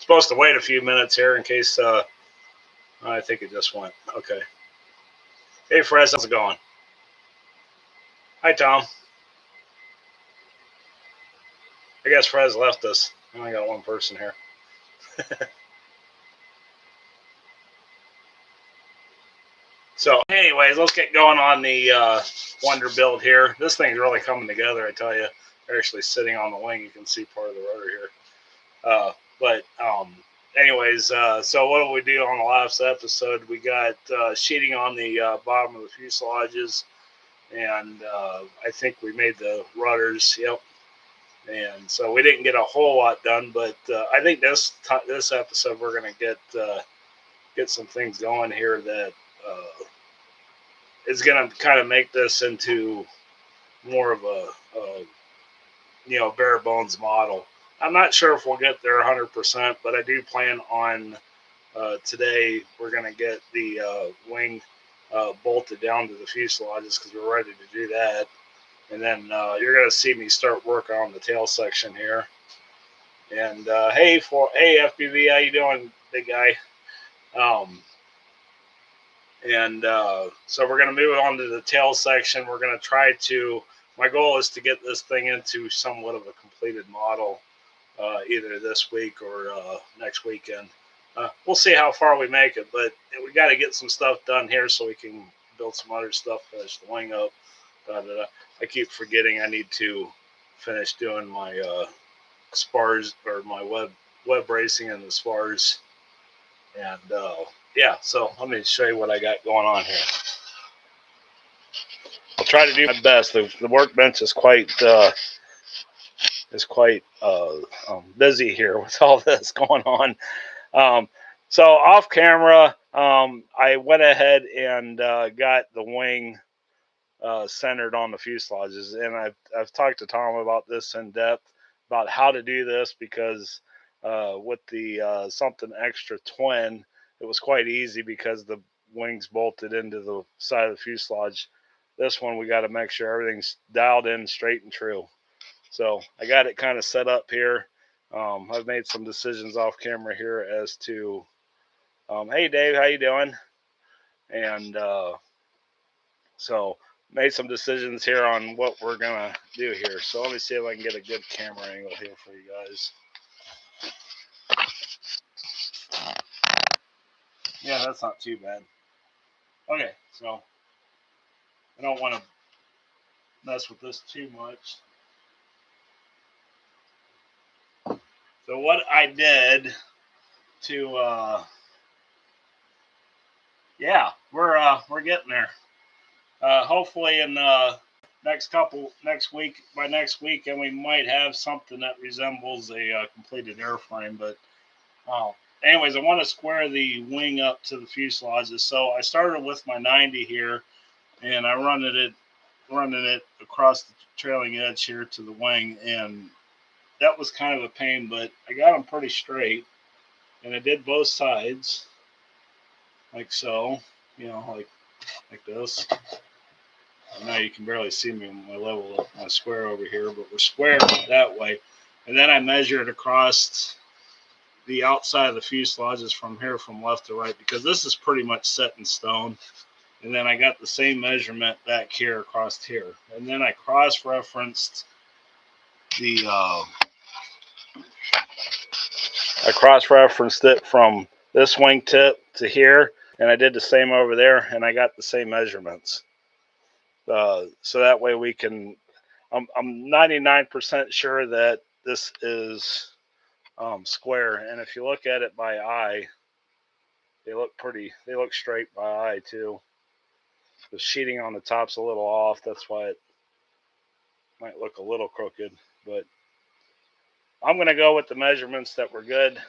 supposed to wait a few minutes here in case, I think it just went. Okay. Hey, Fred, how's it going? Hi, Tom. I guess Fred's left us. I only got one person here. So, anyways, let's get going on the Wonder build here. This thing's really coming together, I tell you. They're actually sitting on the wing. You can see part of the rotor here. Anyways, so what did we do on the last episode? We got sheeting on the bottom of the fuselages, and I think we made the rudders. Yep. And so we didn't get a whole lot done, but I think this episode we're going to get some things going here that is going to kind of make this into more of a bare bones model. I'm not sure if we'll get there 100%, but I do plan on today we're going to get the wing bolted down to the fuselages because we're ready to do that. And then you're going to see me start working on the tail section here. And hey FBV, how you doing, big guy? So we're going to move on to the tail section. We're going to try to. My goal is to get this thing into somewhat of a completed model, either this week or next weekend. We'll see how far we make it, but we got to get some stuff done here so we can build some other stuff, finish the wing up. I keep forgetting I need to finish doing my spars or my web bracing and the spars. And yeah, so let me show you what I got going on here. I'll try to do my best. The workbench is quite busy here with all this going on. So off camera, I went ahead and got the wing centered on the fuselages, and I've talked to Tom about this in depth about how to do this because with the something extra twin, it was quite easy because the wings bolted into the side of the fuselage. This one we got to make sure everything's dialed in straight and true. So I got it kind of set up here. I've made some decisions off camera here as to hey Dave, how you doing? And so made some decisions here on what we're gonna do here. So let me see if I can get a good camera angle here for you guys. Yeah, that's not too bad. Okay, so I don't want to mess with this too much. So what I did to yeah, we're getting there. Hopefully in next week, by next weekend, we might have something that resembles a completed airframe. But anyways, I want to square the wing up to the fuselages. So I started with my 90 here, and I running it across the trailing edge here to the wing, and that was kind of a pain, but I got them pretty straight, and I did both sides, like so, like this. Now you can barely see me on my level of my square over here, but we're square that way. And then I measured across the outside of the fuselages from here from left to right because this is pretty much set in stone. And then I got the same measurement back here across here. And then I cross-referenced it from this wingtip to here, and I did the same over there, and I got the same measurements. So that way we can, I'm 99% sure that this is square. And if you look at it by eye, they look straight by eye too. The sheeting on the top's a little off. That's why it might look a little crooked, but I'm going to go with the measurements that were good.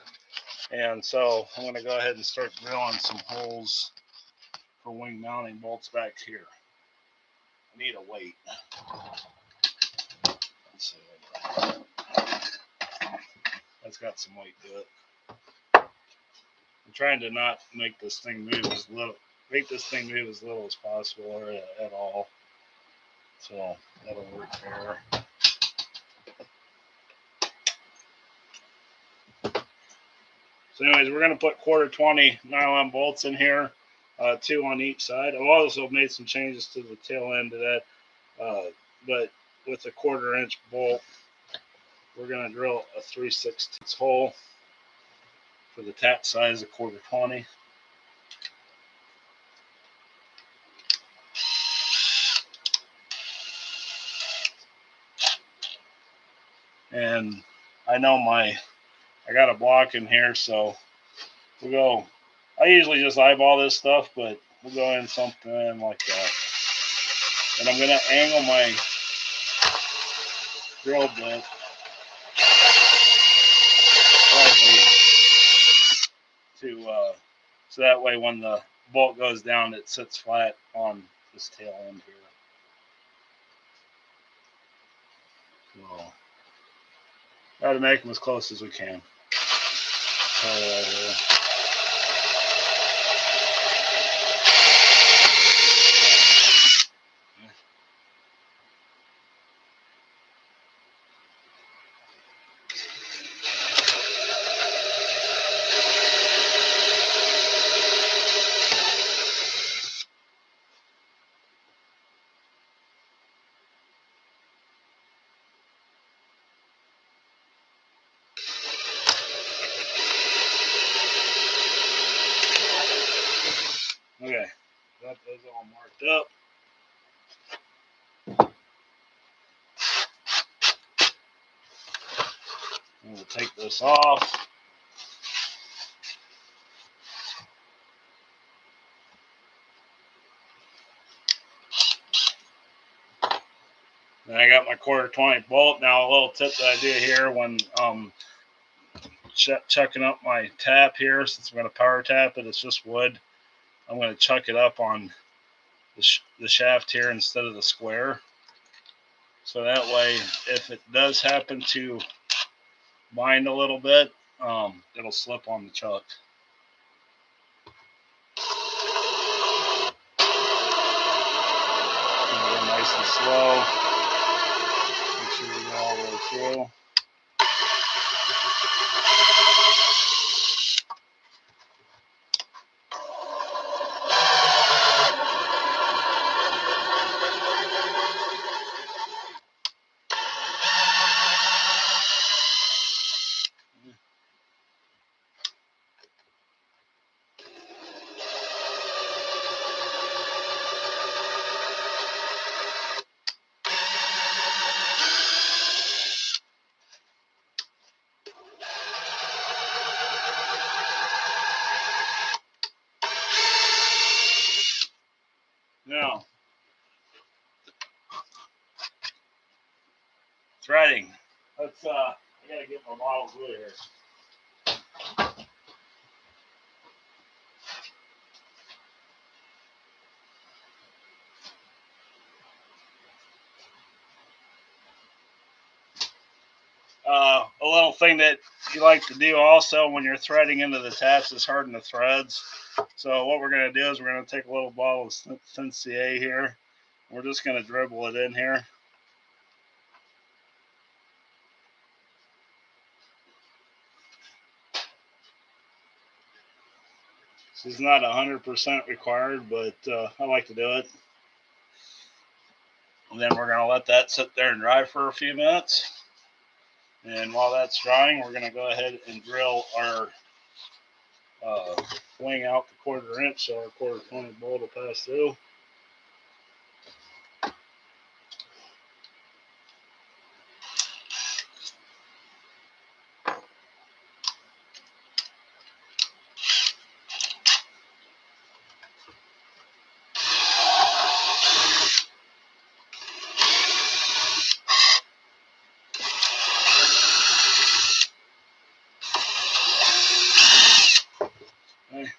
And so I'm going to go ahead and start drilling some holes for wing mounting bolts back here. I need a weight. Let's see. That's got some weight to it. I'm trying to not make this thing move as little as possible or at all. So that'll work there. So anyways, we're going to put 1/4-20 nylon bolts in here, 2 on each side. I've also made some changes to the tail end of that, but with a 1/4-inch bolt, we're going to drill a 3/16 hole for the tap size of 1/4-20. And I know I got a block in here, so we'll go. I usually just eyeball this stuff, but we'll go in something like that. And I'm going to angle my drill bit slightly to so that way when the bolt goes down, it sits flat on this tail end here. So try to make them as close as we can. Okay, got those all marked up. And we'll take this off. Then I got my 1/4-20 bolt. Now a little tip that I do here when chucking up my tap here, since I'm going to power tap it, it's just wood. I'm going to chuck it up on the shaft here instead of the square. So that way, if it does happen to bind a little bit, it'll slip on the chuck. Go nice and slow. Make sure you go all the way through. Now, threading. Let's I gotta get my model glue here. A little thing that you like to do also when you're threading into the taps is harden the threads. So what we're going to do is we're going to take a little bottle of Thin CA here. We're just going to dribble it in here. This is not 100% required, but I like to do it. And then we're going to let that sit there and dry for a few minutes. And while that's drying, we're going to go ahead and drill our wing out the 1/4 inch so our 1/4-20 bolt will pass through. Okay.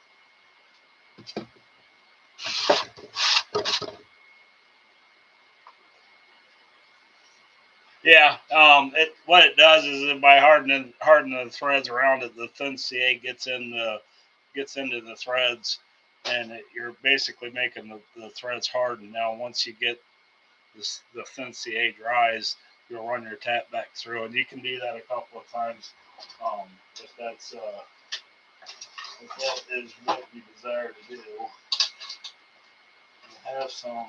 Yeah, what it does is by hardening the threads around it, the Thin CA gets into the threads, and you're basically making the threads harden. Now, once you get the Thin CA dries, you'll run your tap back through, and you can do that a couple of times if that's if that is what you desire to do. I have some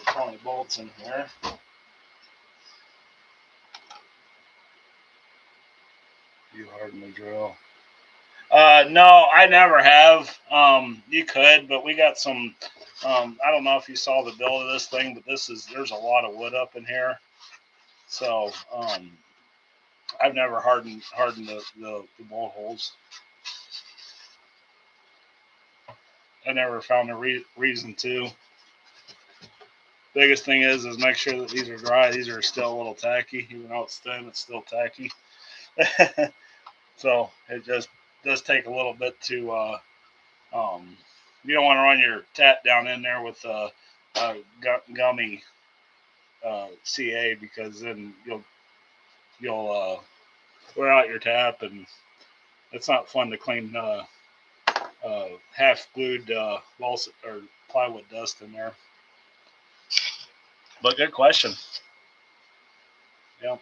20 bolts in here. You harden the drill. No, I never have. You could, but we got some. I don't know if you saw the build of this thing, but there's a lot of wood up in here. So I've never hardened the bolt holes. I never found a reason to. Biggest thing is make sure that these are dry. These are still a little tacky, even though it's thin. It's still tacky. So it just does take a little bit to. You don't want to run your tap down in there with gummy CA, because then you'll wear out your tap, and it's not fun to clean half glued balsa or plywood dust in there. But good question. Yeah.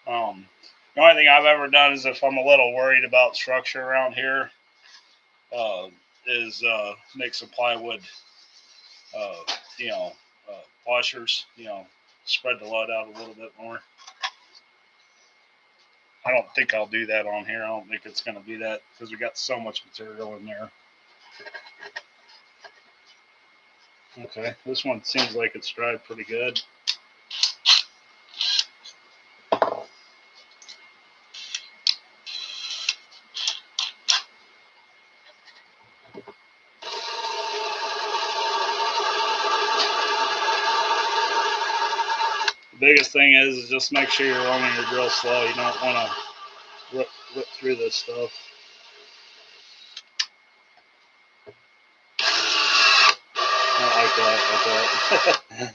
The only thing I've ever done is if I'm a little worried about structure around here, is make some plywood, washers, spread the load out a little bit more. I don't think I'll do that on here. I don't think it's going to be that, because we got so much material in there. Okay, this one seems like it's dried pretty good. The biggest thing is just make sure you're running your drill slow. You don't want to rip through this stuff. Not like that. Okay.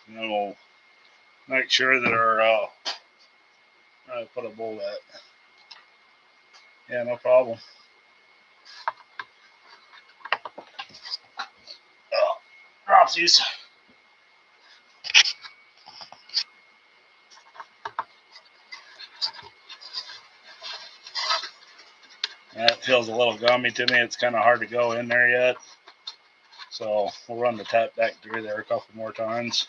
And then we'll make sure that our put a bolt at. Yeah, no problem. Dropsies. That feels a little gummy to me. It's kind of hard to go in there yet. So we'll run the tap back through there a couple more times.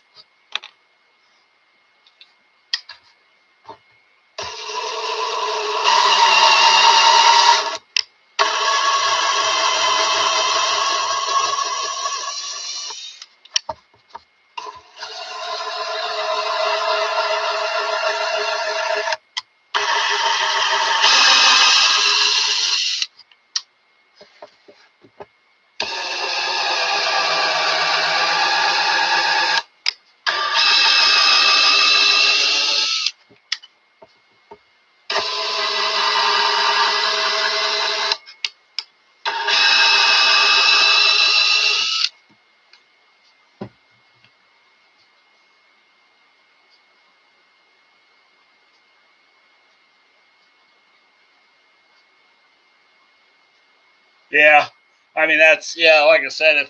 Yeah, I mean that's like I said, if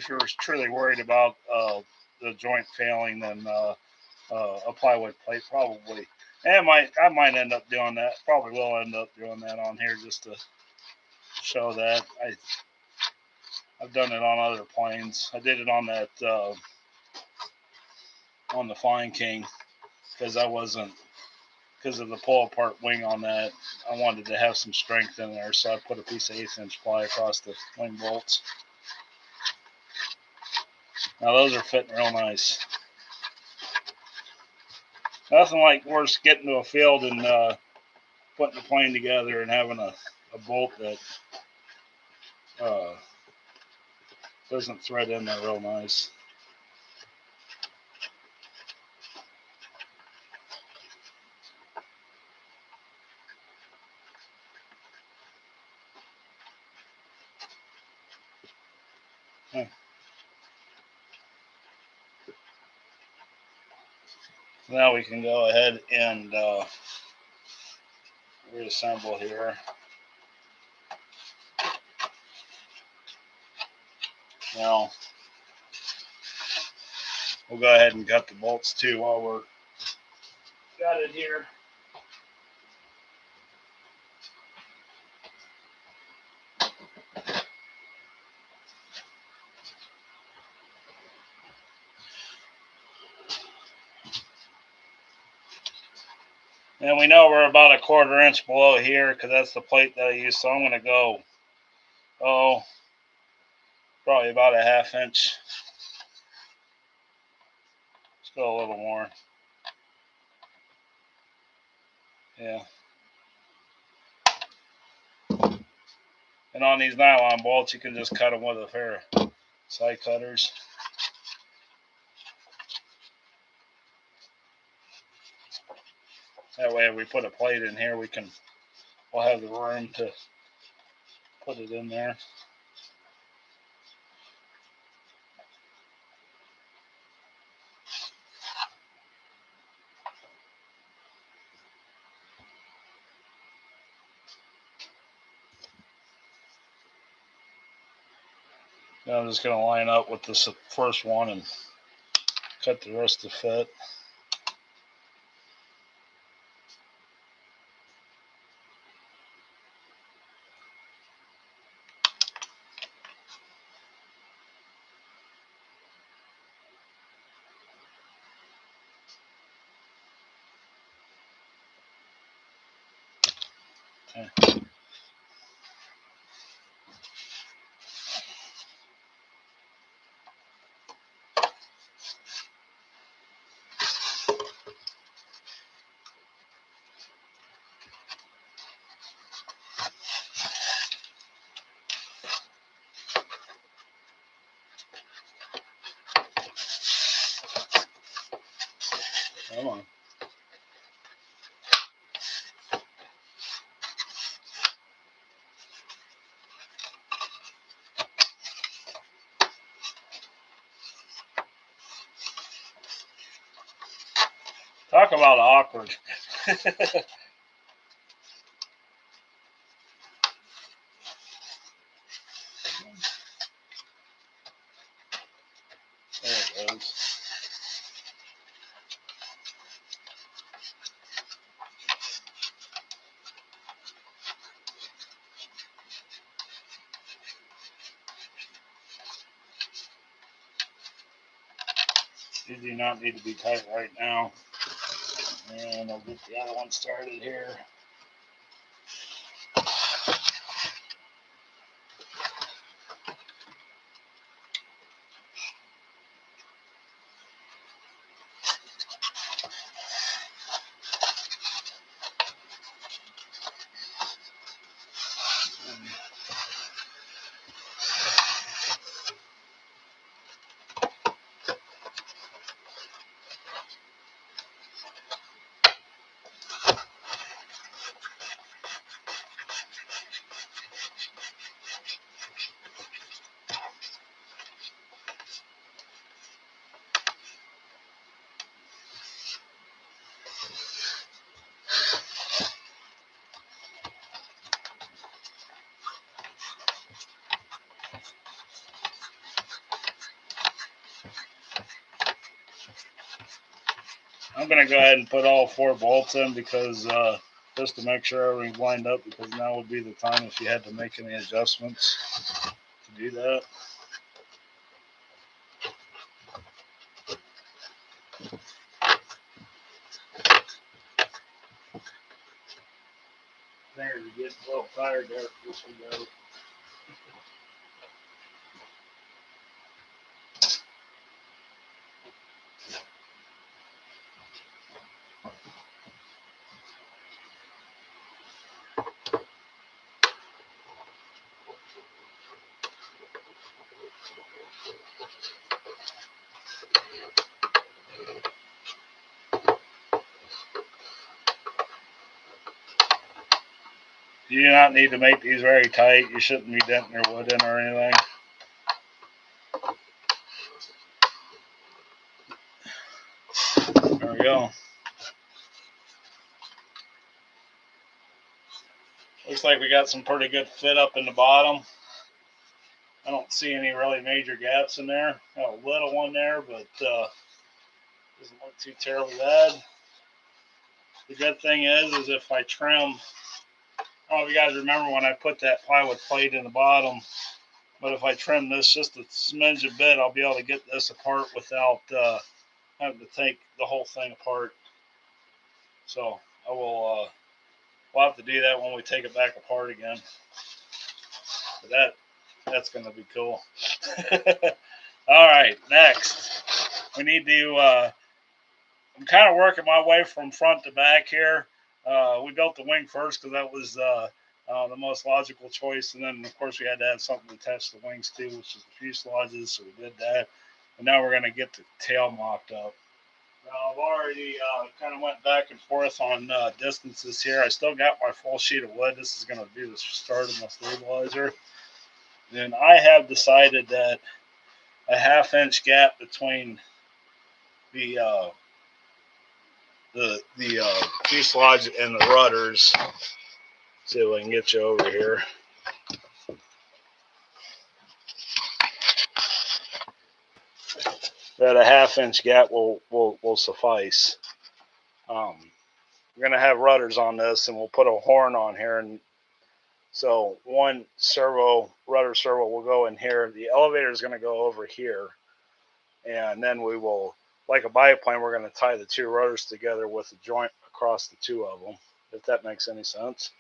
you're truly worried about the joint failing, then a plywood plate probably. And I might end up doing that. Probably will end up doing that on here just to show that. I've done it on other planes. I did it on that on the Flying King, because because of the pull apart wing on that, I wanted to have some strength in there, so I put a piece of 1/8" ply across the wing bolts. Now those are fitting real nice. Nothing like worse getting to a field and putting the plane together and having a bolt that doesn't thread in there real nice. Now we can go ahead and reassemble here. Now we'll go ahead and cut the bolts too while we're got it here. And we know we're about a 1/4 inch below here because that's the plate that I use. So I'm going to go, probably about a 1/2 inch. Let's go a little more. Yeah. And on these nylon bolts, you can just cut them with a pair of side cutters. That way, if we put a plate in here, we'll have the room to put it in there. Now I'm just going to line up with this first one and cut the rest to fit. Okay. Come on. Talk about awkward. There it goes. These do not need to be tight right now. And I'll get the other one started here. I'm going to go ahead and put all 4 bolts in because just to make sure everything's lined up, because now would be the time if you had to make any adjustments to do that. There, you get a little tired there. This will go. You do not need to make these very tight. You shouldn't be denting your wood in or anything. There we go. Looks like we got some pretty good fit up in the bottom. I don't see any really major gaps in there. Got a little one there, but doesn't look too terribly bad. The good thing is if I trim, I don't know if you guys remember when I put that plywood plate in the bottom, but if I trim this just a smidge a bit, I'll be able to get this apart without having to take the whole thing apart. So I will, we'll have to do that when we take it back apart again. But that's going to be cool. All right, next we need to. I'm kind of working my way from front to back here. We built the wing first because that was the most logical choice, and then of course we had to have something to attach the wings to, which is the fuselages. So we did that, and now we're going to get the tail mocked up. Now I've already kind of went back and forth on distances here. I still got my full sheet of wood. This is going to be the start of my stabilizer. And I have decided that a 1/2 inch gap between the fuselage and the rudders. See if I can get you over here. That a 1/2 inch gap will suffice. We're gonna have rudders on this, and we'll put a horn on here, and so one rudder servo will go in here. The elevator is gonna go over here, and then we will, like a biplane, we're gonna tie the two rudders together with a joint across the two of them. If that makes any sense.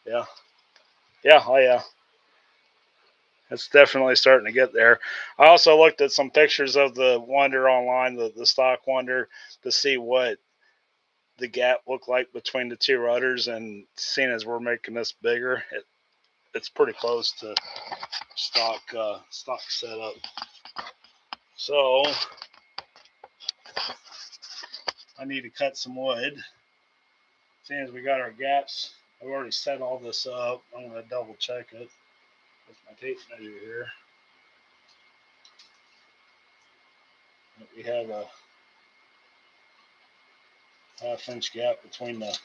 Yeah. Yeah. Oh yeah. It's definitely starting to get there. I also looked at some pictures of the Wonder online, the stock Wonder, to see what the gap looked like between the two rudders, and seeing as we're making this bigger, it's pretty close to stock setup. So I need to cut some wood. Seeing as we got our gaps, I've already set all this up. I'm going to double check it with my tape measure here. We have a 1/2 inch gap between the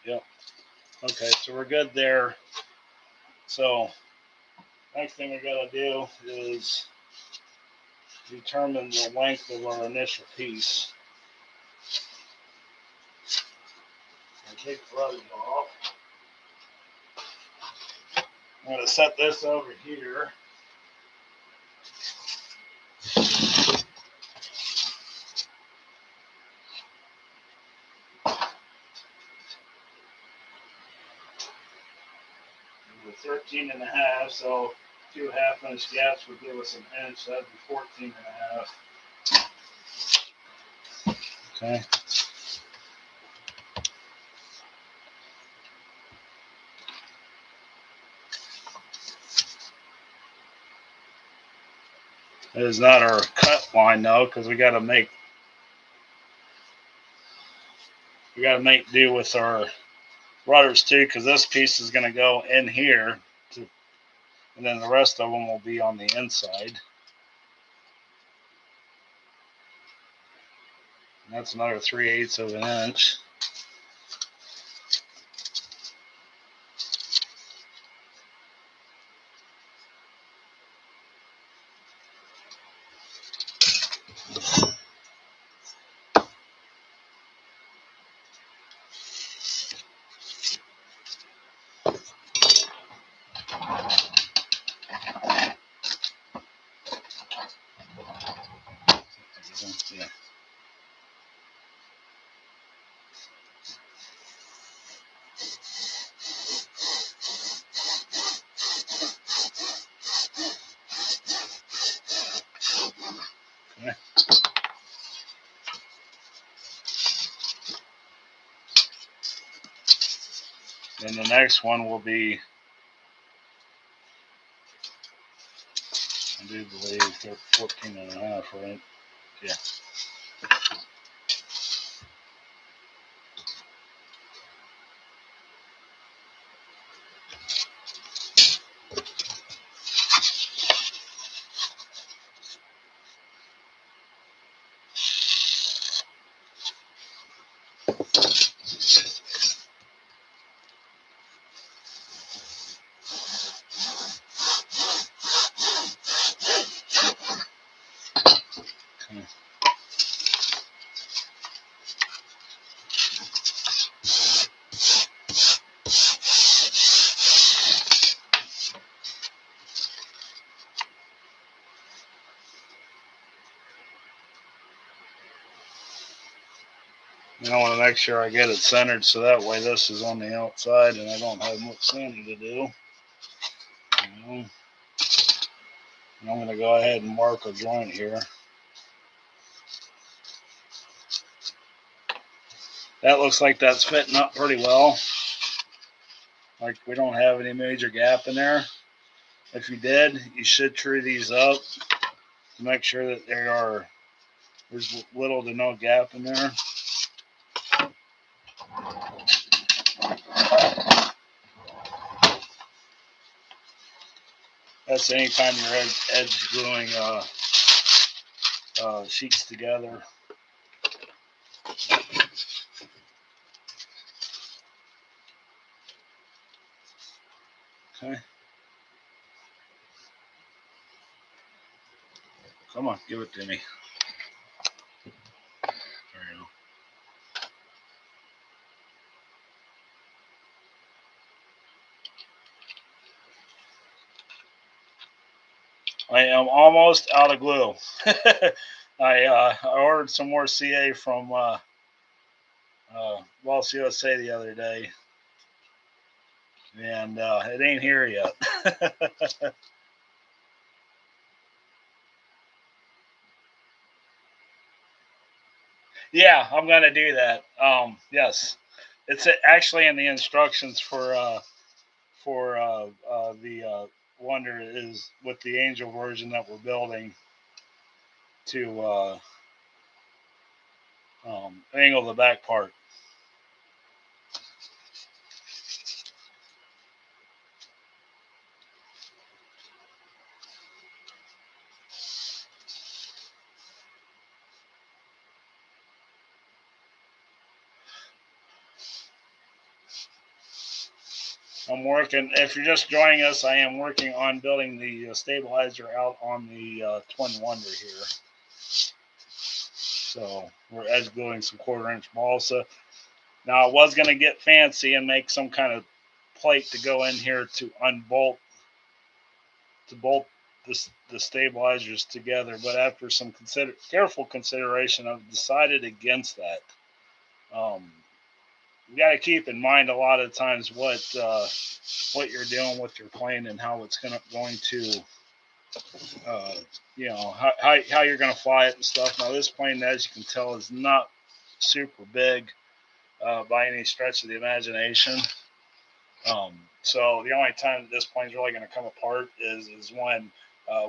Yep. Okay, so we're good there. So next thing we got to do is determine the length of our initial piece. I'll take the rudders off. I'm going to set this over here. With 13.5, so 2 1/2 inch gaps would give us an inch. That'd be 14.5. Okay. It is not our cut line though, because we got to make do with our rudders too, because this piece is going to go in here, and then the rest of them will be on the inside. And that's another 3/8 of an inch. Yeah. Okay. And the next one will be I do believe they're 14.5, right? Yeah. I want to make sure I get it centered so that way this is on the outside and I don't have much sanding to do. And I'm going to go ahead and mark a joint here. That looks like that's fitting up pretty well. Like we don't have any major gap in there. If you did, you should true these up to make sure that there's little to no gap in there. That's anytime you're edge gluing sheets together. Okay. Come on, give it to me. There you go. I am almost out of glue. I ordered some more CA from Waltz USA the other day, and it ain't here yet. Yeah, I'm gonna do that. Yes, it's actually in the instructions for the Wonder is with the Angel version that we're building to angle the back part. I'm working, if you're just joining us, I am working on building the stabilizer out on the Twin Wonder here. So we're edge gluing some 1/4-inch balsa. Now I was going to get fancy and make some kind of plate to go in here to bolt the stabilizers together, but after some careful consideration, I've decided against that. You got to keep in mind a lot of times what you're doing with your plane and how it's going to how you're going to fly it and stuff. Now this plane, as you can tell, is not super big by any stretch of the imagination. So the only time that this plane's really going to come apart is when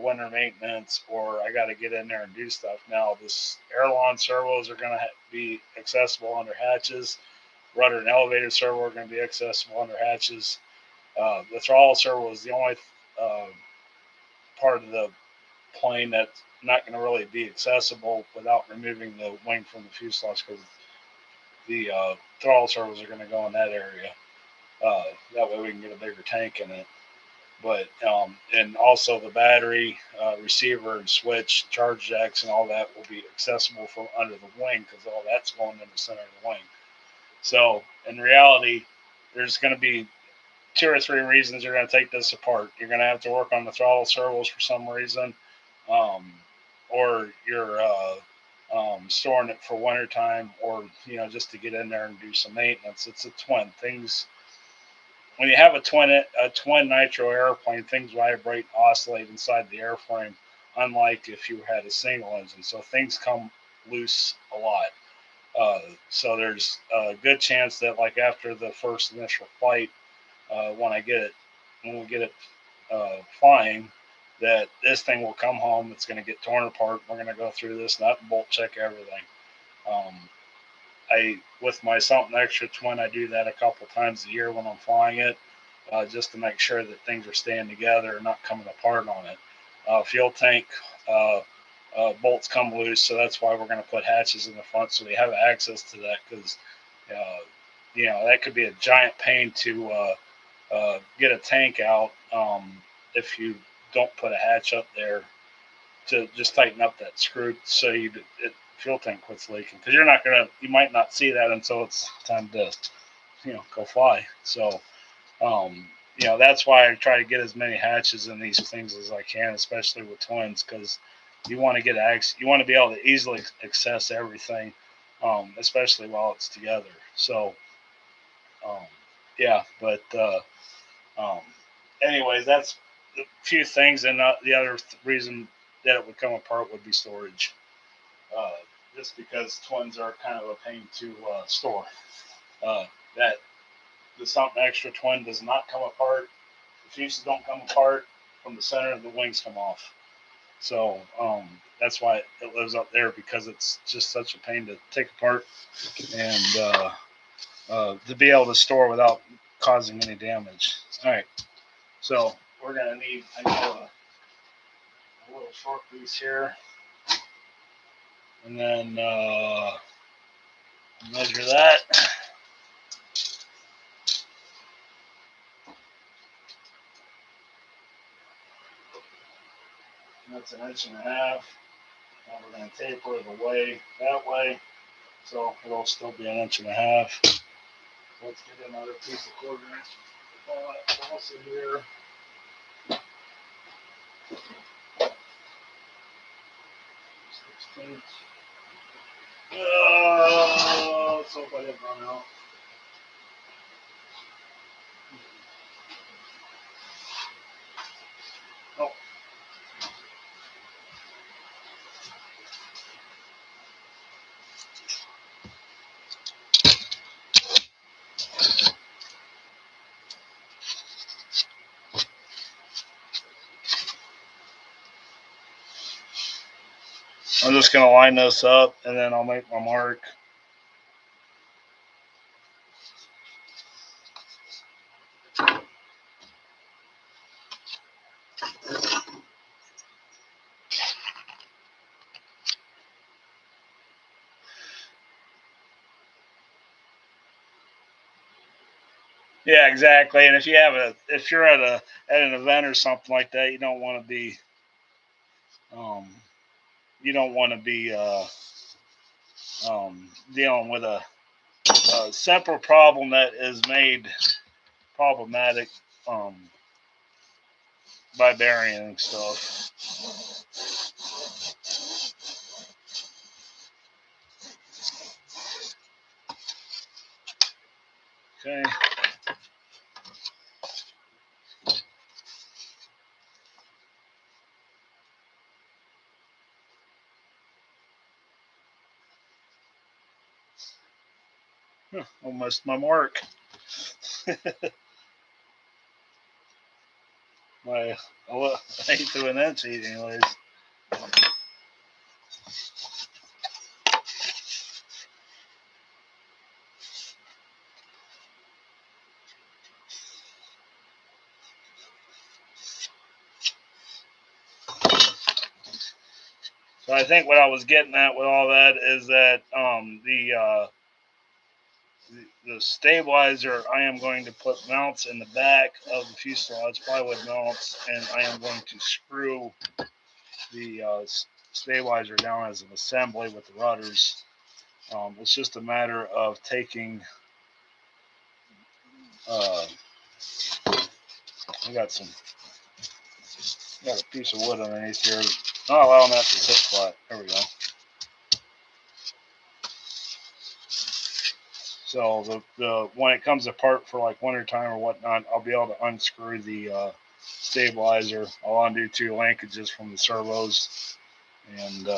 winter maintenance or I got to get in there and do stuff. Now this aileron servos are going to be accessible under hatches. Rudder and elevator servo are going to be accessible under hatches. The throttle servo is the only part of the plane that's not going to really be accessible without removing the wing from the fuselage, because the throttle servos are going to go in that area. That way we can get a bigger tank in it. But and also the battery, receiver, and switch, charge jacks, and all that will be accessible from under the wing, because all that's going in the center of the wing. So in reality, there's going to be 2 or 3 reasons you're going to take this apart. You're going to have to work on the throttle servos for some reason, or you're storing it for wintertime, or just to get in there and do some maintenance. It's a twin. Things, when you have a twin nitro airplane, things vibrate and oscillate inside the airframe, unlike if you had a single engine. So things come loose a lot. So there's a good chance that, like, after the first initial flight, when we get it flying, that this thing will come home. It's going to get torn apart. We're going to go through this nut and bolt check everything. With my Something Extra Twin, I do that a couple times a year when I'm flying it, just to make sure that things are staying together and not coming apart on it. Fuel tank bolts come loose, so that's why we're going to put hatches in the front so we have access to that, because that could be a giant pain to get a tank out if you don't put a hatch up there to just tighten up that screw so fuel tank quits leaking, because you might not see that until it's time to go fly. So that's why I try to get as many hatches in these things as I can, especially with twins, because you want to be able to easily access everything, especially while it's together. So anyways, that's a few things, and the other reason that it would come apart would be storage. Just because twins are kind of a pain to store. That the Something Extra Twin does not come apart. The fuses don't come apart from the center, of the wings come off. So that's why it lives up there, because it's just such a pain to take apart and to be able to store without causing any damage. All right, so we're gonna need a little short piece here, and then measure that. That's 1.5 inches. Now we're going to taper it away that way, so it'll still be 1.5 inches. Let's get another piece of 1/4 inch balsa here. Let's hope I didn't run out. Oh. I'm just going to line this up, and then I'll make my mark. Yeah, exactly. And if you're at an event or something like that, you don't want to be dealing with a simple problem that is made problematic by burying stuff. Okay. Almost my mark. My 1/8 of an inch, anyways. So I think what I was getting at with all that is that the stabilizer, I am going to put mounts in the back of the fuselage, plywood mounts, and I am going to screw the stabilizer down as an assembly with the rudders. It's just a matter of taking. I got a piece of wood underneath here. Not allowing that to sit flat. There we go. So the when it comes apart for like winter time or whatnot, I'll be able to unscrew the stabilizer. I'll undo 2 linkages from the servos, and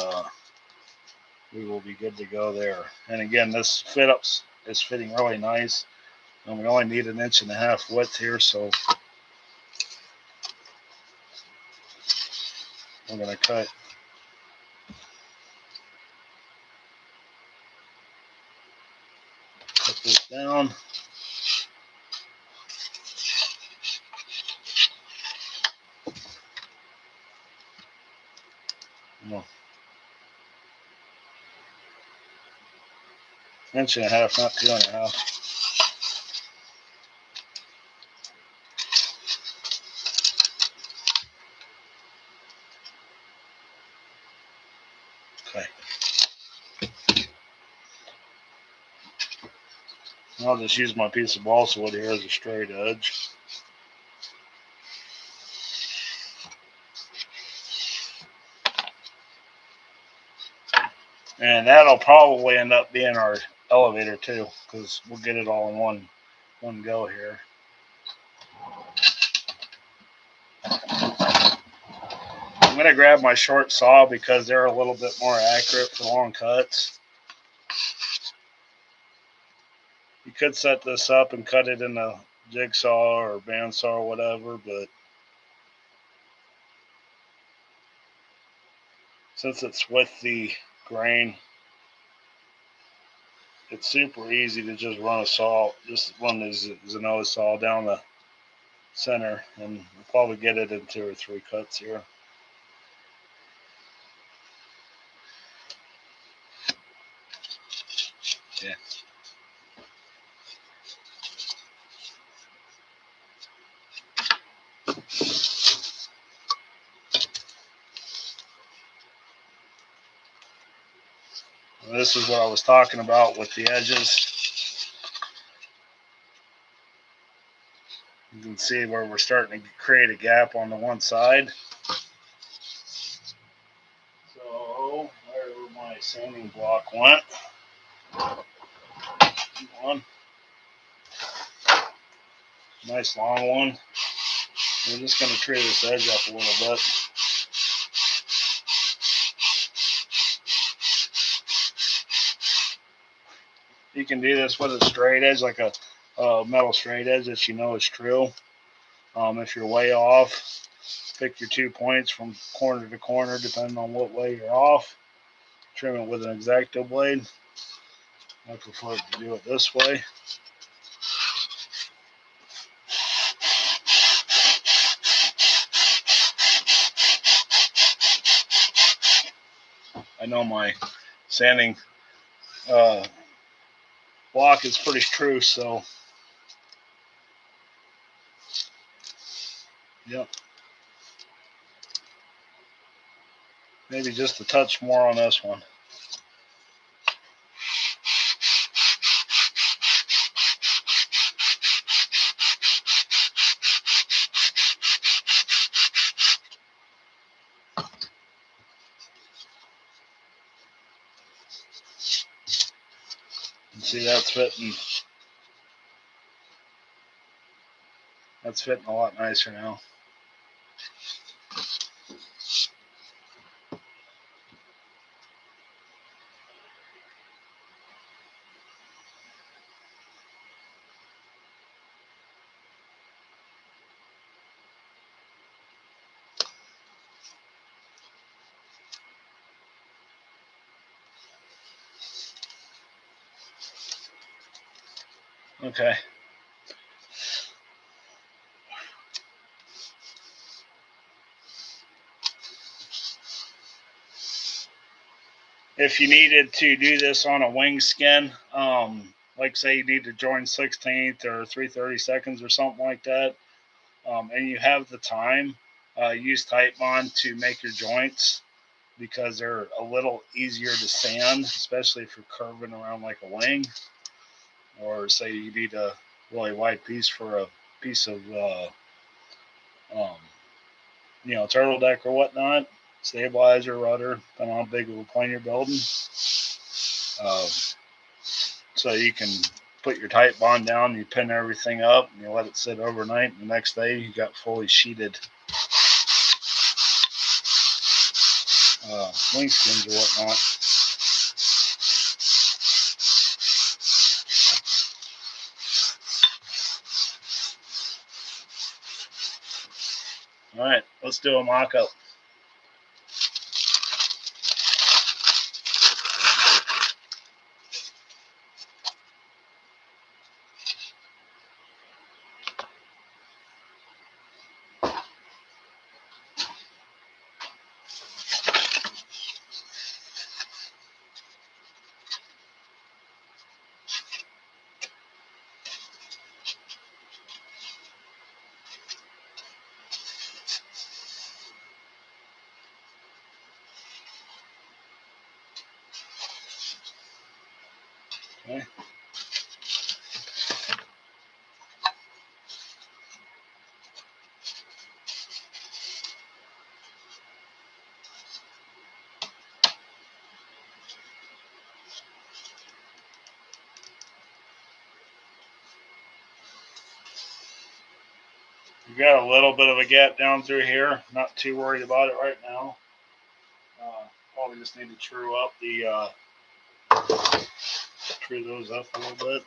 we will be good to go there. And again, this fit up is fitting really nice, and we only need 1.5 inches width here, so we're going to cut this down. Inch and a half, not 2.5. Okay. I'll just use my piece of balsa wood here as a straight edge. And that'll probably end up being our elevator too, because we'll get it all in one go here. I'm going to grab my short saw because they're a little bit more accurate for long cuts. You could set this up and cut it in a jigsaw or bandsaw or whatever, but since it's with the grain, it's super easy to just run a saw, just run the Zenoah saw down the center, and we'll probably get it in 2 or 3 cuts here. Yeah. And this is what I was talking about with the edges. You can see where we're starting to create a gap on the one side. So, wherever my sanding block went, one nice long one. We're just going to trim this edge up a little bit. You can do this with a straight edge, like a metal straight edge that you know is true. If you're way off, pick your 2 points from corner to corner, depending on what way you're off. Trim it with an X-Acto blade. I prefer to do it this way. I know my sanding block is pretty true, so yep. Maybe just a touch more on this one. See, that's fitting. That's fitting a lot nicer now. Okay. If you needed to do this on a wing skin, like say you need to join 16th or 3/32 or something like that, and you have the time, use Titebond to make your joints because they're a little easier to sand, especially if you're curving around like a wing, or say you need a really wide piece for a piece of turtle deck or whatnot, stabilizer, rudder, depending on how big of a plane you're building. So you can put your Titebond down, you pin everything up, and you let it sit overnight, and the next day you got fully sheeted wing skins or whatnot. All right, let's do a mock-up. We've got a little bit of a gap down through here. Not too worried about it right now. Probably just need to true up the true those up a little bit.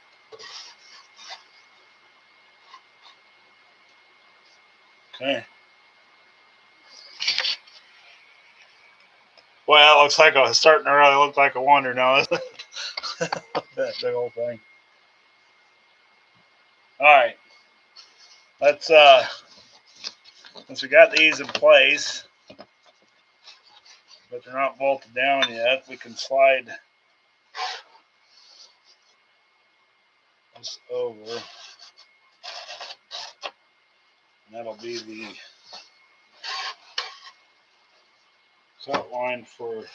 Okay. Well, it looks like it's starting to really look like a wonder now. That big old thing. All right. Let's once we got these in place, but they're not bolted down yet, we can slide this over. And that'll be the cut line for,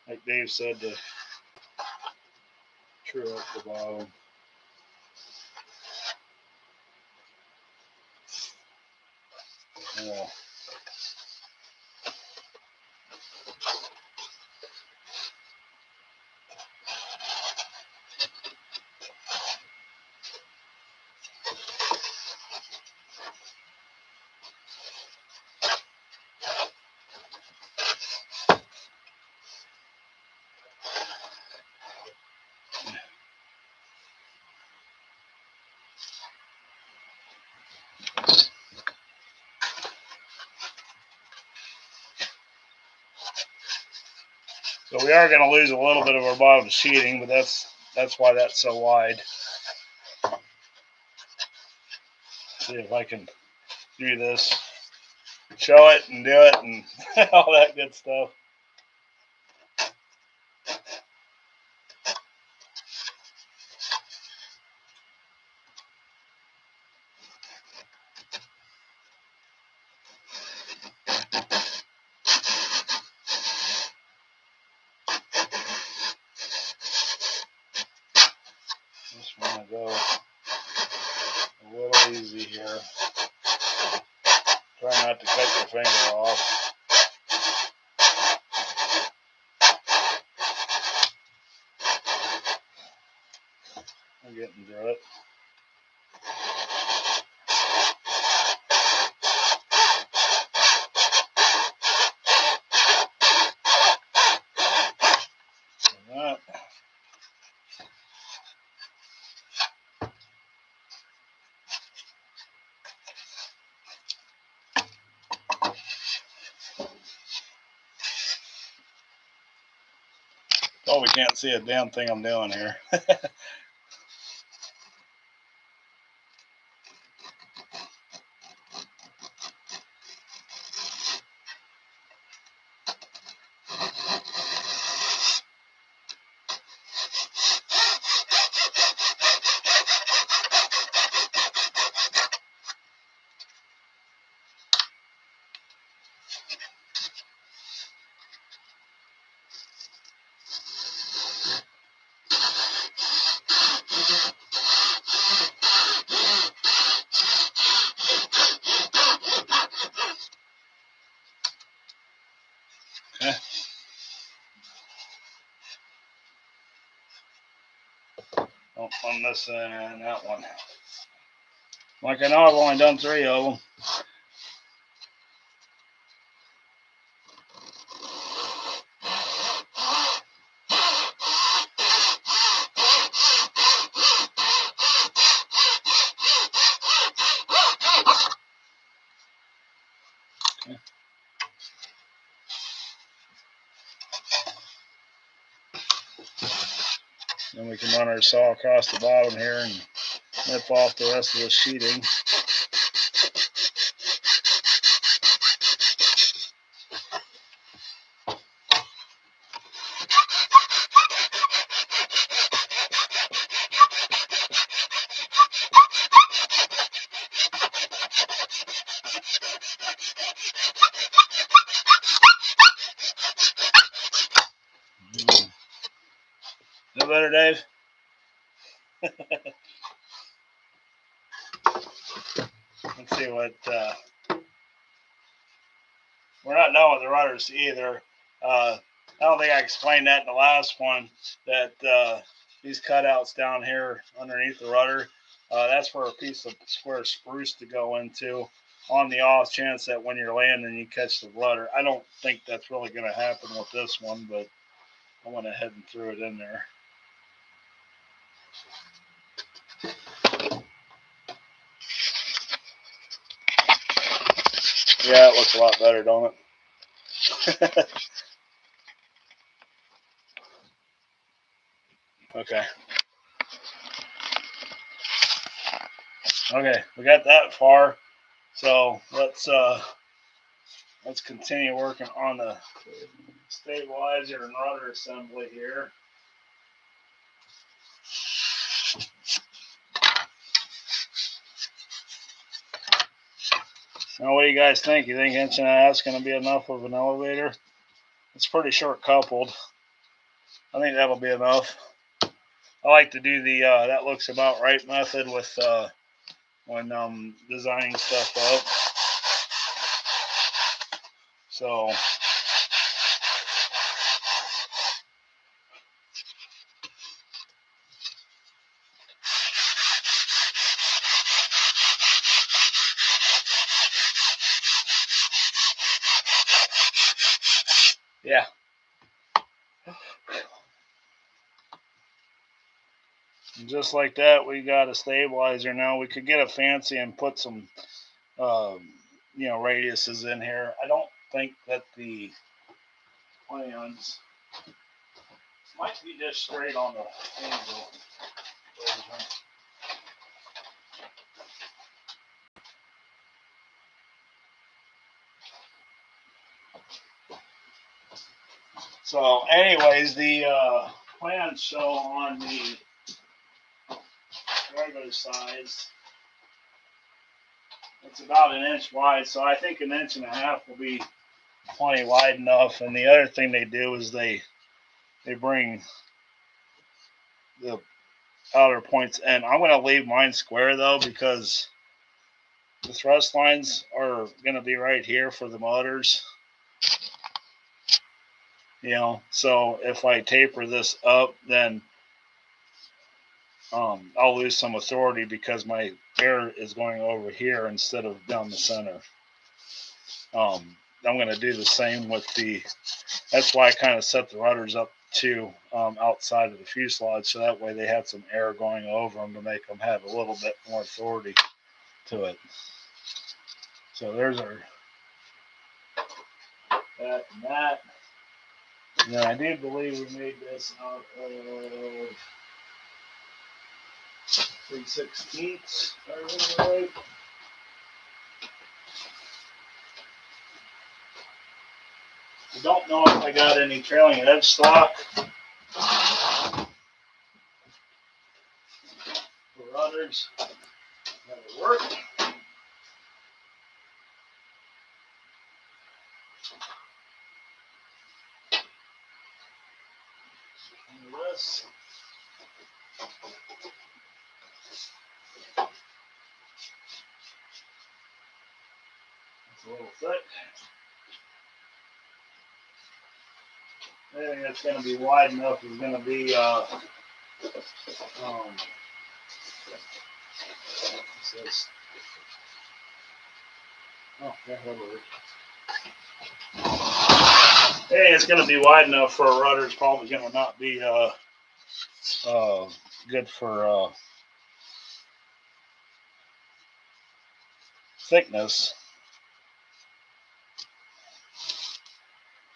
like Dave said, to true up the bottom. Yeah. So we are going to lose a little bit of our bottom sheeting, but that's why that's so wide. See if I can do this, show it and do it and all that good stuff. Just want to go a little easy here. Try not to cut your finger off. I'm getting through it. Like that. Oh, we can't see a damn thing I'm doing here. Okay. Oh, I'm missing that one. Like I know I've only done 3 of them. Okay. Then we can run our saw across the bottom here and nip off the rest of the sheeting. No better, Dave? Let's see what, we're not done with the rudders either. I don't think I explained that in the last one, that these cutouts down here underneath the rudder, That's for a piece of square spruce to go into, on the off chance that when you're landing you catch the rudder. I don't think that's really going to happen with this one, but I went ahead and threw it in there. Yeah, it looks a lot better, don't it? Okay. Okay, we got that far. So let's continue working on the stabilizer and rudder assembly here. Now, what do you guys think? You think 1.5 inches is going to be enough of an elevator? It's pretty short coupled. I think that'll be enough. I like to do the that looks about right method with when designing stuff up. So yeah. And just like that, we got a stabilizer now. We could get a fancy and put some radiuses in here. I don't think that the plans might be just straight on the angle. So anyways, the plans show on the regular size it's about 1 inch wide, so I think 1.5 inches will be plenty wide enough. And the other thing they do is they bring the outer points in. I'm going to leave mine square though, because the thrust lines are going to be right here for the motors. So if I taper this up, then I'll lose some authority because my air is going over here instead of down the center. I'm going to do the same with that's why I kind of set the rudders up too, outside of the fuselage, so that way they have some air going over them to make them have a little bit more authority to it. So there's our that and that. And then I do believe we made this out of 3/16, if I remember right. I don't know if I got any trailing edge stock for rudders. That'll work. And this. It's a little thick. Anything that's going to be wide enough is going to be this. Oh, that will work. Hey, it's going to be wide enough for a rudder. It's probably going to not be good for thickness.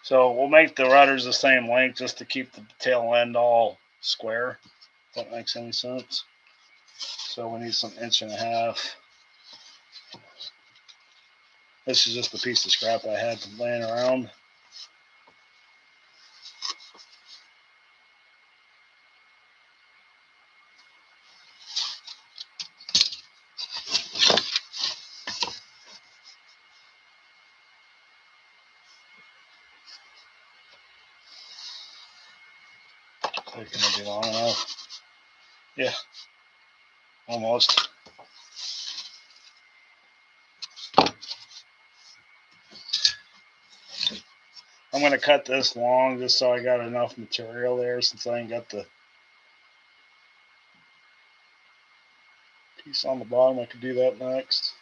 So we'll make the rudders the same length just to keep the tail end all square, if that makes any sense. So we need some 1.5 inches. This is just a piece of scrap I had laying around. It's going to be long enough. Yeah, almost. I'm going to cut this long just so I got enough material there, since I ain't got the piece on the bottom. I could do that next.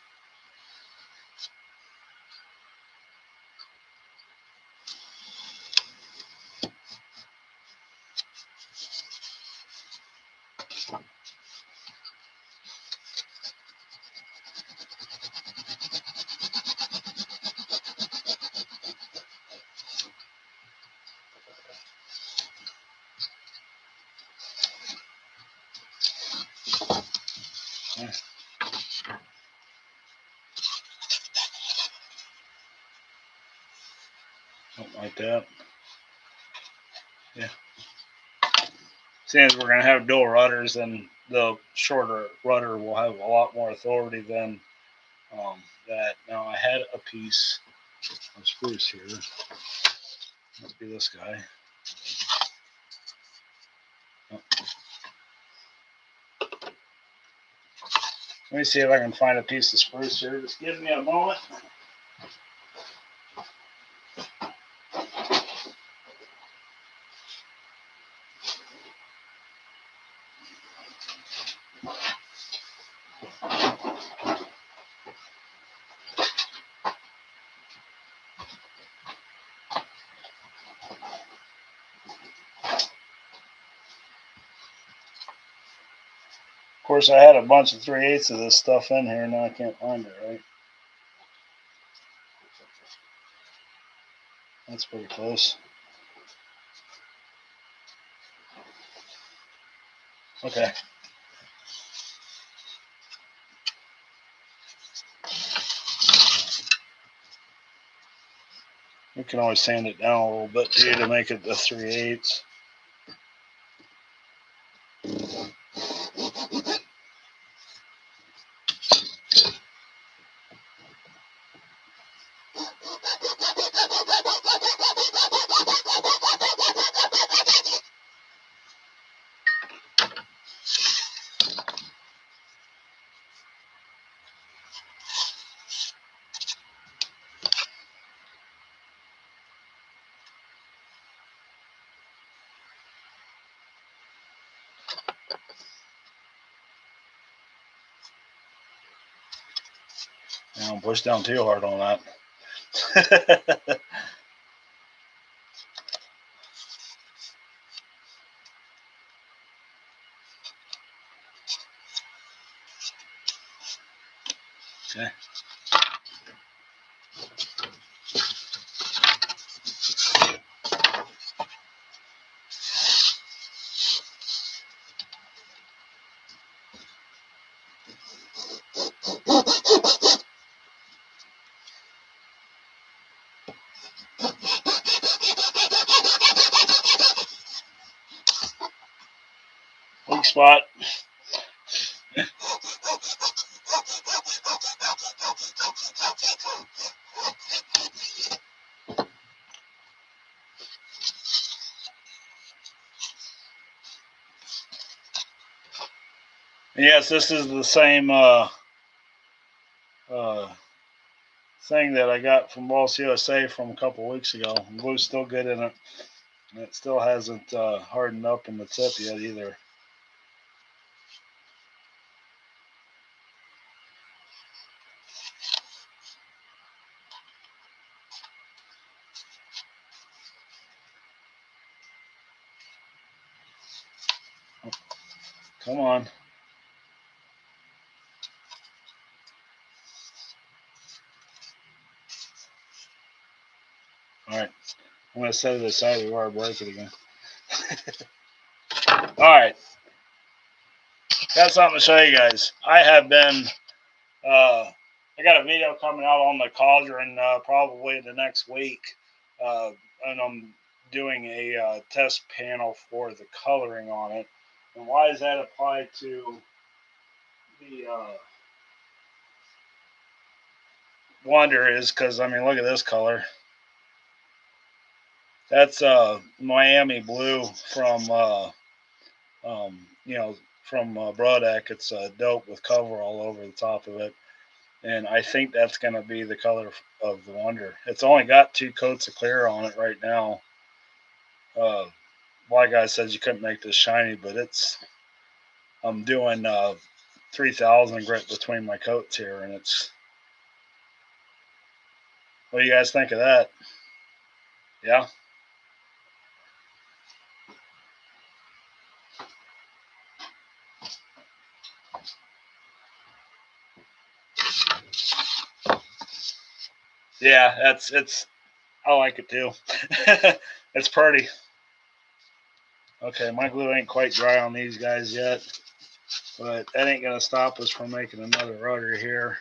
Something like that. Yeah. Seeing as we're going to have dual rudders, and the shorter rudder will have a lot more authority than that. Now, I had a piece of spruce here. Must be this guy. Oh. Let me see if I can find a piece of spruce here. Just give me a moment. Of course, I had a bunch of 3/8 of this stuff in here, and now I can't find it, right? That's pretty close. Okay. We can always sand it down a little bit too to make it the 3/8. Don't push down too hard on that. Okay. Weak spot. Yes, this is the same thing that I got from Boss USA from a couple weeks ago. The glue's still good in it. And it still hasn't hardened up in the tip yet either. Come on. All right. I'm going to set it aside before I break it again. All right. Got something to show you guys. I have been, I got a video coming out on the cauldron probably the next week. And I'm doing a test panel for the coloring on it. And why does that apply to the Wonder is because, I mean, look at this color. That's Miami blue from, you know, from Brodeck. It's dope with cover all over the top of it. And I think that's going to be the color of the Wonder. It's only got 2 coats of clear on it right now. White guy says you couldn't make this shiny, but it's, I'm doing 3000 grit between my coats here, and it's. What do you guys think of that? Yeah. Yeah, it's. I like it too. It's pretty. Okay, my glue ain't quite dry on these guys yet, but that ain't gonna stop us from making another rudder here.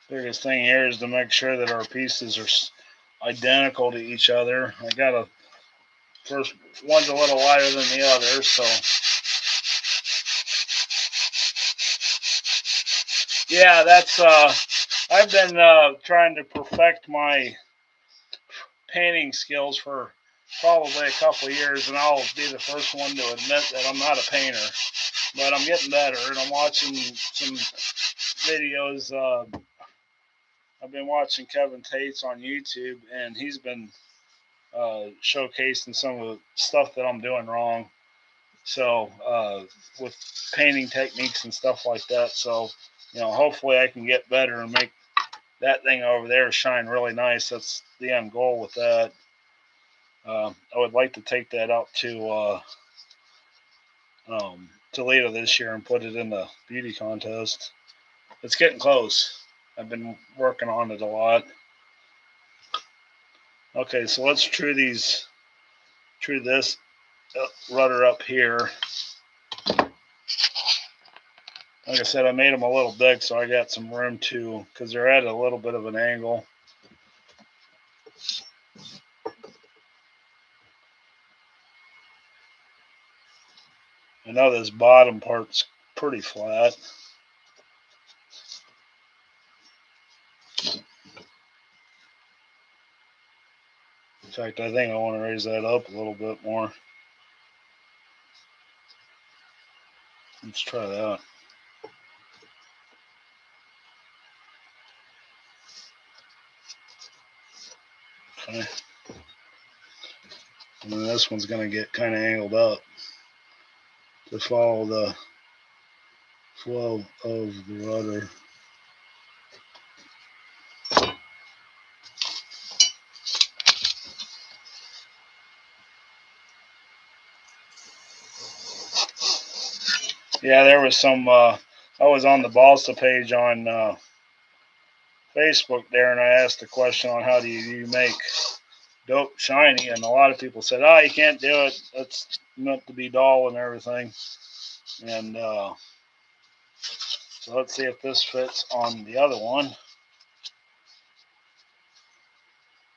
Biggest thing here is to make sure that our pieces are identical to each other. I got a first one's a little lighter than the other, so yeah, that's I've been trying to perfect my painting skills for probably a couple of years, and I'll be the first one to admit that I'm not a painter, but I'm getting better, and I'm watching some videos. I've been watching Kevin Tate's on YouTube, and he's been showcasing some of the stuff that I'm doing wrong. So with painting techniques and stuff like that. So, hopefully I can get better and make that thing over there shine really nice. That's the end goal with that. I would like to take that up to Toledo this year and put it in the beauty contest. It's getting close. I've been working on it a lot. Okay, so let's true this rudder up here. Like I said, I made them a little big, so I got some room to, because they're at a little bit of an angle. I know this bottom part's pretty flat. In fact, I think I want to raise that up a little bit more. Let's try that. Okay. And then this one's going to get kind of angled up to follow the flow of the rudder. Yeah, there was some, I was on the Balsa page on Facebook there, and I asked the question on how do you make dope shiny, and a lot of people said, you can't do it. That's meant to be dull and everything. And so let's see if this fits on the other one.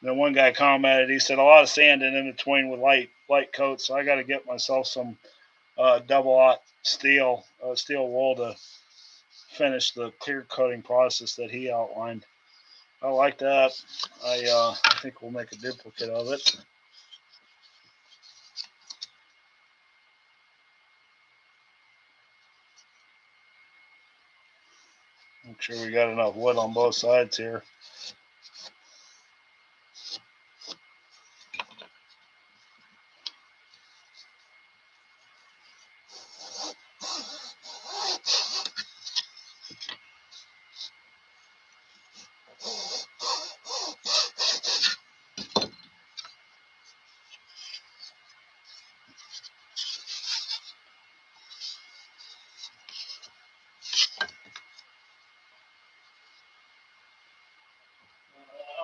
Then one guy commented, he said, a lot of sanding in between with light coats, so I got to get myself some double-aught steel wool to finish the clear coating process that he outlined. I like that. I think we'll make a duplicate of it. Make sure we got enough wood on both sides here.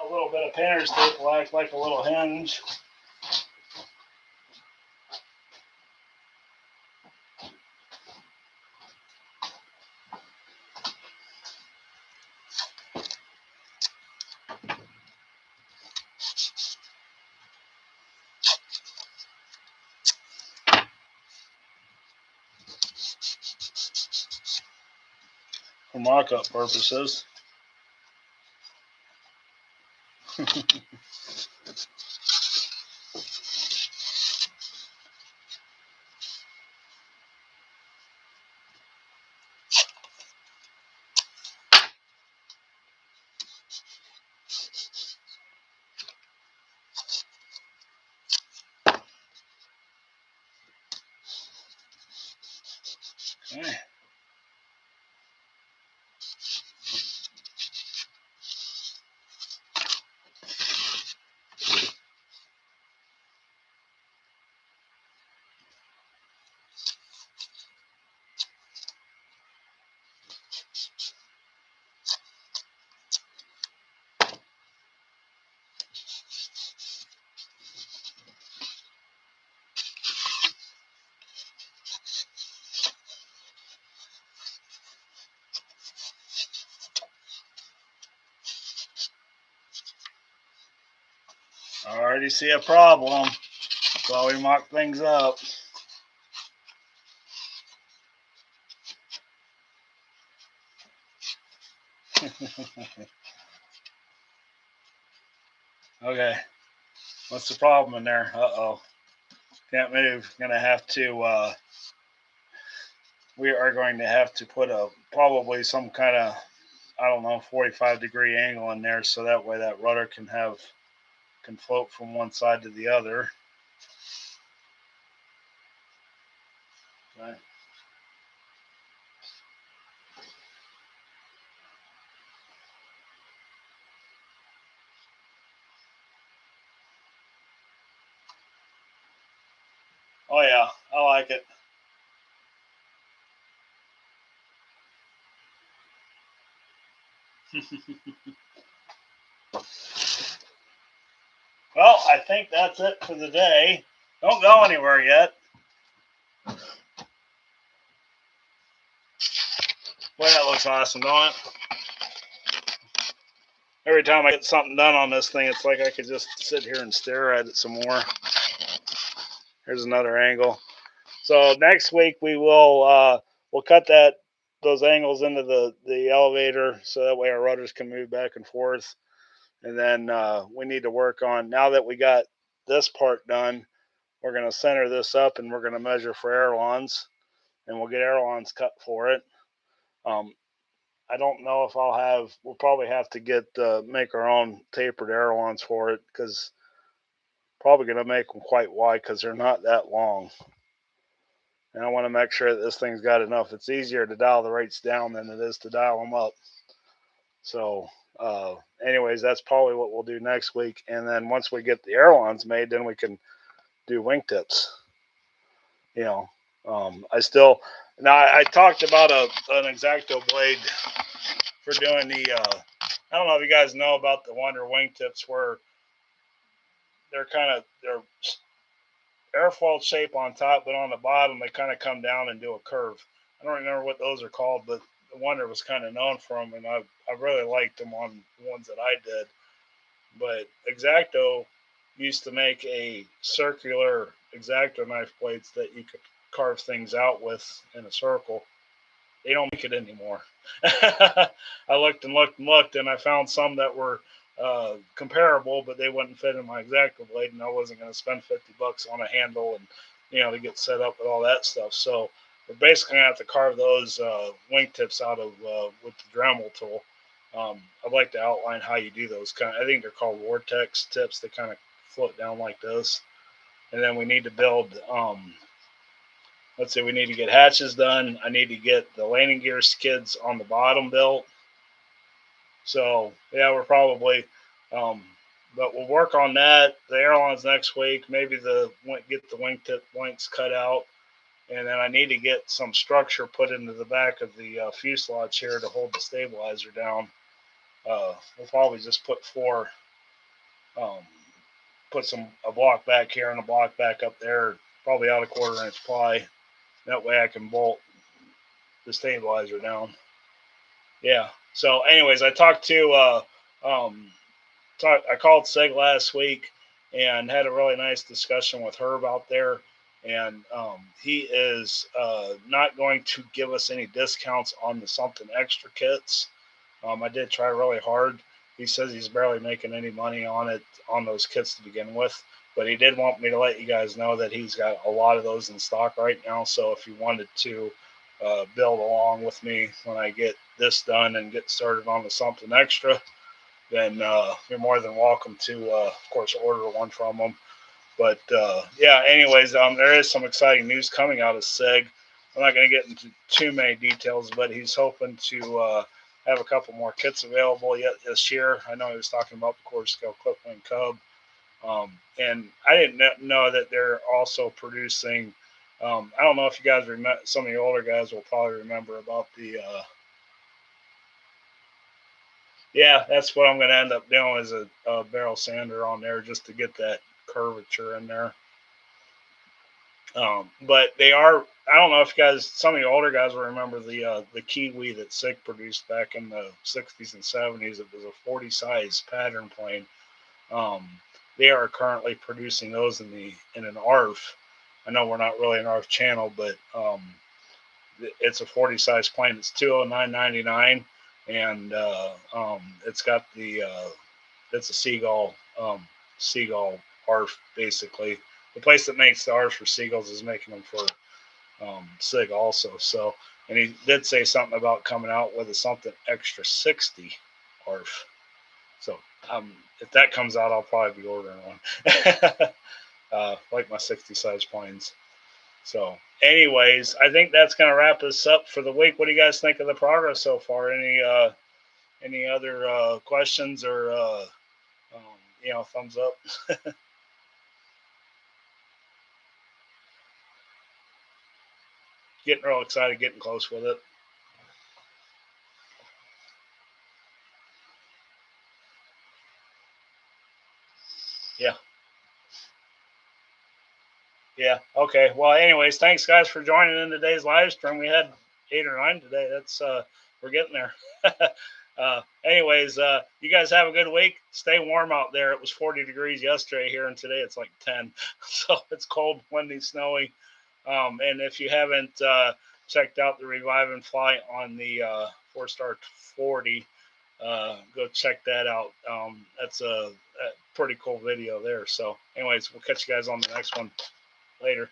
A little bit of painter's tape will act like a little hinge. for mock-up purposes. Okay. I already see a problem. That's why we mock things up. Okay. What's the problem in there? Uh-oh. Can't move. Gonna have to, we are going to have to put probably some kind of, I don't know, 45-degree angle in there so that way that rudder can float from one side to the other. Okay. Oh yeah, I like it. Well, I think that's it for the day. Don't go anywhere yet. Boy, that looks awesome, don't it? Every time I get something done on this thing, it's like I could just sit here and stare at it some more. Here's another angle. So next week we will we'll cut those angles into the elevator so that way our rudders can move back and forth. And then we need to work on, now that we got this part done, we're going to center this up and we're going to measure for ailerons, and we'll get ailerons cut for it. I don't know if we'll probably have to make our own tapered ailerons for it, because probably going to make them quite wide because they're not that long. And I want to make sure that this thing's got enough. It's easier to dial the rates down than it is to dial them up. So anyways, that's probably what we'll do next week. And then once we get the ailerons made, then we can do wingtips. You know, I talked about an X-Acto blade for doing I don't know if you guys know about the Wonder wingtips, where they're airfoil shape on top, but on the bottom they kind of come down and do a curve. I don't remember what those are called, but the Wonder was kind of known for them, and I really liked them on the ones that I did. But X-Acto used to make a circular X-Acto knife blades that you could carve things out with in a circle. They don't make it anymore. I looked and looked and looked, and I found some that were comparable, but they wouldn't fit in my X-Acto blade, and I wasn't going to spend $50 on a handle and to get set up with all that stuff. So we're basically going to have to carve those wingtips out of with the Dremel tool. I'd like to outline how you do those. I think they're called vortex tips. They kind of float down like this. And then we need to build, let's say we need to get hatches done. I need to get the landing gear skids on the bottom built. So yeah, we're probably, but we'll work on that. The ailerons next week. Maybe get the wingtip points cut out. And then I need to get some structure put into the back of the fuselage here to hold the stabilizer down. We'll probably just put a block back here and a block back up there, probably out a 1/4-inch ply. That way I can bolt the stabilizer down. Yeah. So anyways, I talked to I called Sig last week and had a really nice discussion with Herb out there. and he is not going to give us any discounts on the something extra kits. I did try really hard. He says he's barely making any money on those kits to begin with, but he did want me to let you guys know that he's got a lot of those in stock right now. So if you wanted to build along with me when I get this done and get started on the something extra, then you're more than welcome to, of course, order one from him. But yeah, anyways, there is some exciting news coming out of SIG. I'm not going to get into too many details, but he's hoping to have a couple more kits available yet this year. I know he was talking about the Quarter Scale Clipwing Cub. And I didn't know that they're also producing. I don't know if you guys remember, some of the older guys will probably remember about the. Yeah, that's what I'm going to end up doing is a barrel sander on there just to get that curvature in there. But they are. I don't know if you guys, some of the older guys will remember the Kiwi that SIG produced back in the 60s and 70s. It was a 40 size pattern plane. They are currently producing those in an ARF. I know we're not really an ARF channel, but it's a 40 size plane. It's $209.99, and it's got it's a Seagull ARF basically. The place that makes the ARFs for Seagulls is making them for SIG also. So, and he did say something about coming out with a something extra 60 ARF. So if that comes out, I'll probably be ordering one. Like my 60 size planes. So anyways, I think that's going to wrap us up for the week. What do you guys think of the progress so far? Any other questions or thumbs up? Getting real excited, getting close with it. Yeah. Yeah. Okay. Well, anyways, thanks guys for joining in today's live stream. We had 8 or 9 today. That's we're getting there. Anyways, you guys have a good week. Stay warm out there. It was 40 degrees yesterday here, and today it's like 10. So it's cold, windy, snowy. And if you haven't checked out the Revive and Fly on the 4-star 40, go check that out. That's a pretty cool video there. So anyways, we'll catch you guys on the next one. Later.